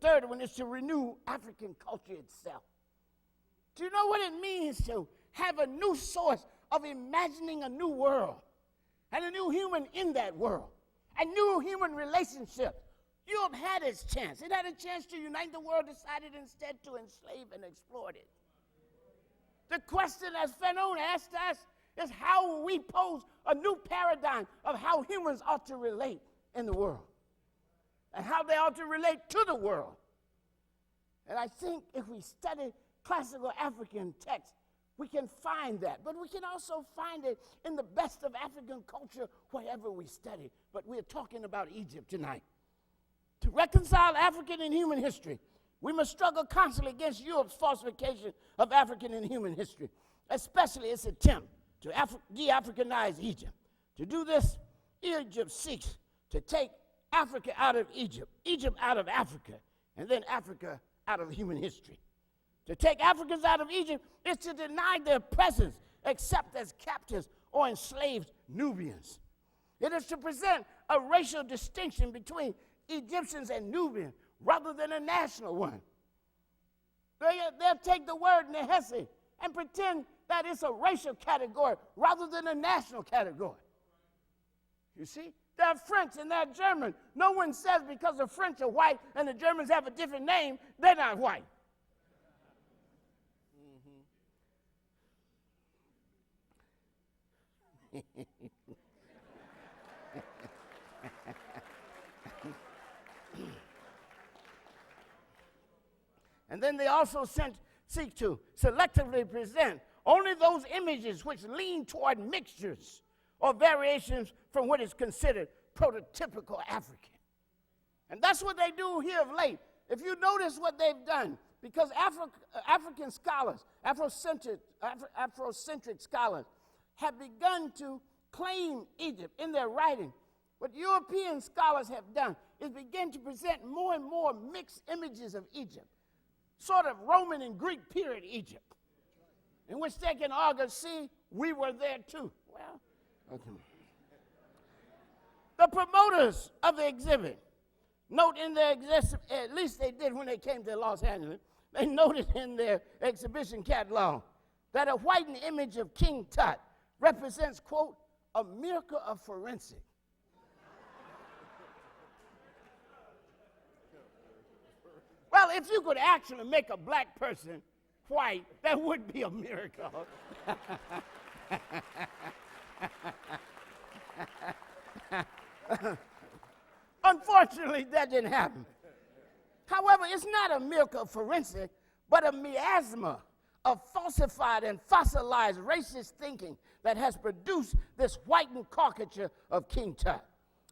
third one is to renew African culture itself. Do you know what it means to have a new source of imagining a new world and a new human in that world, a new human relationship? Europe had its chance. It had a chance to unite the world, decided instead to enslave and exploit it. The question, as Fanon asked us, is how will we pose a new paradigm of how humans ought to relate in the world and how they ought to relate to the world. And I think if we study classical African texts, we can find that. But we can also find it in the best of African culture wherever we study. But we're talking about Egypt tonight. To reconcile African and human history, we must struggle constantly against Europe's falsification of African and human history, especially its attempt to de-Africanize Egypt. To do this, Egypt seeks to take Africa out of Egypt, Egypt out of Africa, and then Africa out of human history. To take Africans out of Egypt is to deny their presence except as captives or enslaved Nubians. It is to present a racial distinction between Egyptians and Nubians rather than a national one. They'll take the word Nehesi and pretend that it's a racial category rather than a national category. You see? They're French and they're German. No one says because the French are white and the Germans have a different name, they're not white. And then they also seek to selectively present only those images which lean toward mixtures or variations from what is considered prototypical African. And that's what they do here of late. If you notice what they've done, because African scholars, Afrocentric scholars, have begun to claim Egypt in their writing. What European scholars have done is begin to present more and more mixed images of Egypt, sort of Roman and Greek period Egypt, in which they can argue, see, we were there too. Well, okay. The promoters of the exhibit note in their at least they did when they came to Los Angeles, they noted in their exhibition catalog that a whitened image of King Tut represents, quote, a miracle of forensic. Well, if you could actually make a black person white, that would be a miracle. Unfortunately, that didn't happen. However, it's not a miracle of forensic, but a miasma of falsified and fossilized racist thinking that has produced this whitened caricature of King Tut.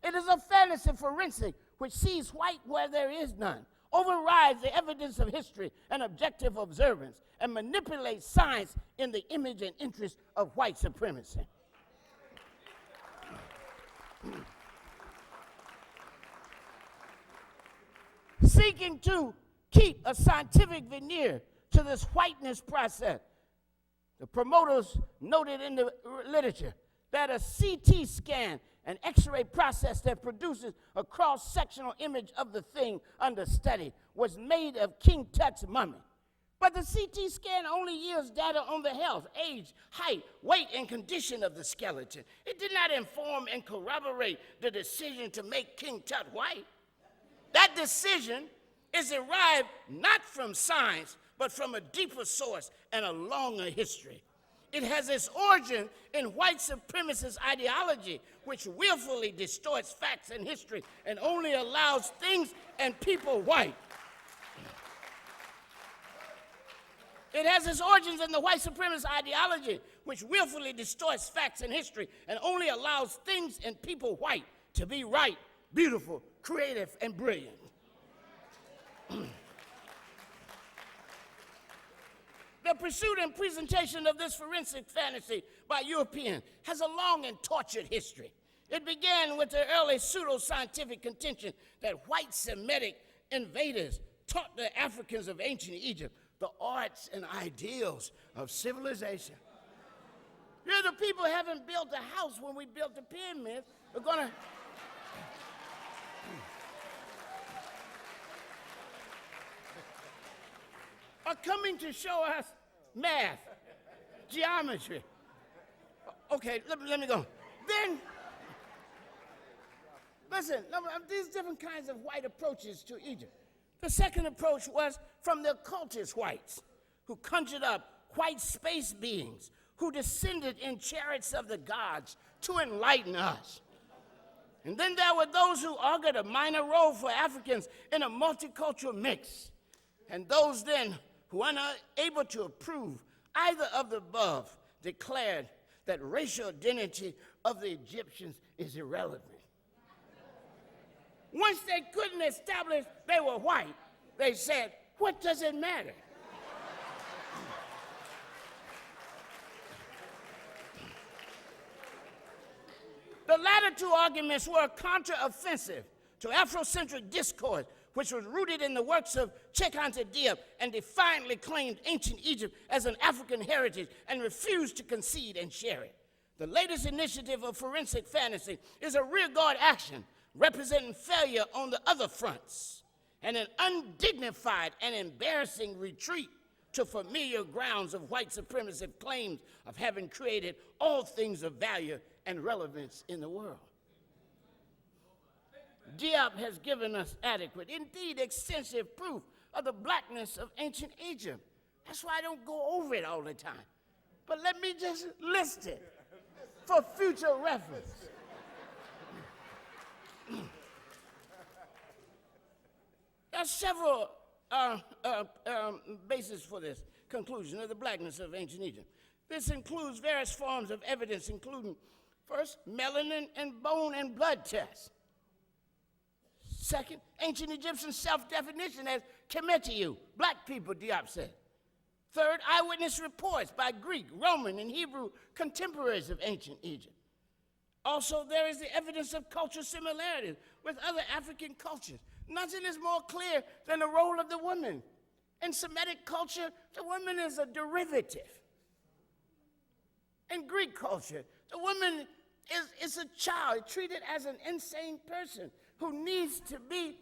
It is a fantasy forensic which sees white where there is none, overrides the evidence of history and objective observance, and manipulates science in the image and interest of white supremacy. Seeking to keep a scientific veneer to this whiteness process, the promoters noted in the literature that a CT scan, an X-ray process that produces a cross-sectional image of the thing under study, was made of King Tut's mummy. But the CT scan only yields data on the health, age, height, weight, and condition of the skeleton. It did not inform and corroborate the decision to make King Tut white. That decision is derived not from science, but from a deeper source and a longer history. It has its origin in white supremacist ideology, which willfully distorts facts and history and only allows things and people white. It has its origins in the white supremacist ideology, which willfully distorts facts and history and only allows things and people white to be right, beautiful, creative, and brilliant. The pursuit and presentation of this forensic fantasy by Europeans has a long and tortured history. It began with the early pseudo-scientific contention that white Semitic invaders taught the Africans of ancient Egypt the arts and ideals of civilization. Here the people haven't built a house when we built the pyramids. We're gonna... are coming to show us math, geometry. Okay, let me go. Then, listen, these different kinds of white approaches to Egypt. The second approach was from the occultist whites, who conjured up white space beings who descended in chariots of the gods to enlighten us. And then there were those who argued a minor role for Africans in a multicultural mix, and those then who, unable to approve either of the above, declared that racial identity of the Egyptians is irrelevant. Once they couldn't establish they were white, they said, what does it matter? The latter two arguments were counter-offensive to Afrocentric discourse, which was rooted in the works of Cheikh Diop and defiantly claimed ancient Egypt as an African heritage and refused to concede and share it. The latest initiative of forensic fantasy is a rearguard action representing failure on the other fronts and an undignified and embarrassing retreat to familiar grounds of white supremacist claims of having created all things of value and relevance in the world. Diop has given us adequate, indeed extensive proof of the blackness of ancient Egypt. That's why I don't go over it all the time. But let me just list it for future reference. There are several bases for this conclusion of the blackness of ancient Egypt. This includes various forms of evidence, including, first, melanin and bone and blood tests. Second, ancient Egyptian self-definition as Kemetiu, black people, Diop said. Third, eyewitness reports by Greek, Roman, and Hebrew contemporaries of ancient Egypt. Also, there is the evidence of cultural similarities with other African cultures. Nothing is more clear than the role of the woman. In Semitic culture, the woman is a derivative. In Greek culture, the woman is a child treated as an insane person who needs to be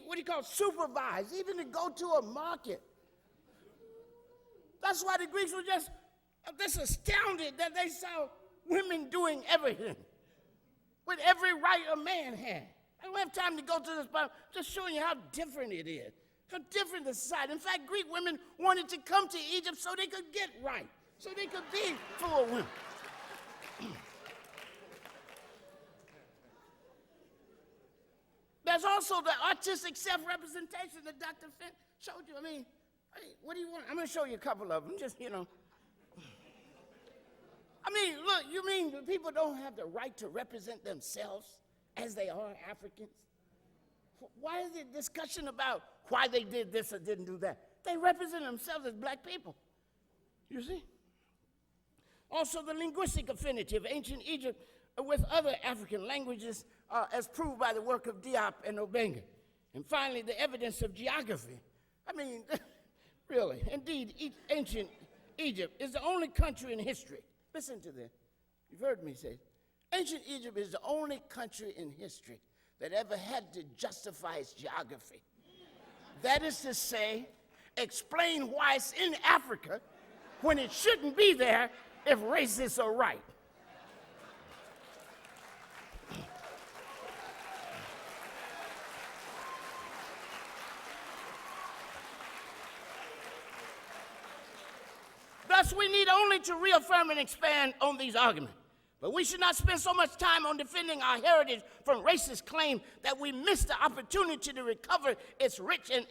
what do you call supervised, even to go to a market. That's why the Greeks were just astounded that they saw women doing everything with every right a man had. I don't have time to go through this, but I'm just showing you how different it is, how different the society. In fact, Greek women wanted to come to Egypt so they could get right, so they could be full women. There's also the artistic self-representation that Dr. Finn showed you. I mean, what do you want? I'm going to show you a couple of them, just, I mean, look, you mean people don't have the right to represent themselves as they are Africans? Why is there discussion about why they did this or didn't do that? They represent themselves as black people, you see? Also, the linguistic affinity of ancient Egypt with other African languages as proved by the work of Diop and Obenga. And finally, the evidence of geography. I mean, really, indeed, ancient Egypt is the only country in history. Listen to this. You've heard me say, ancient Egypt is the only country in history that ever had to justify its geography. That is to say, explain why it's in Africa when it shouldn't be there if racists are right. Thus, we need only to reaffirm and expand on these arguments. But we should not spend so much time on defending our heritage from racist claims that we miss the opportunity to recover its rich and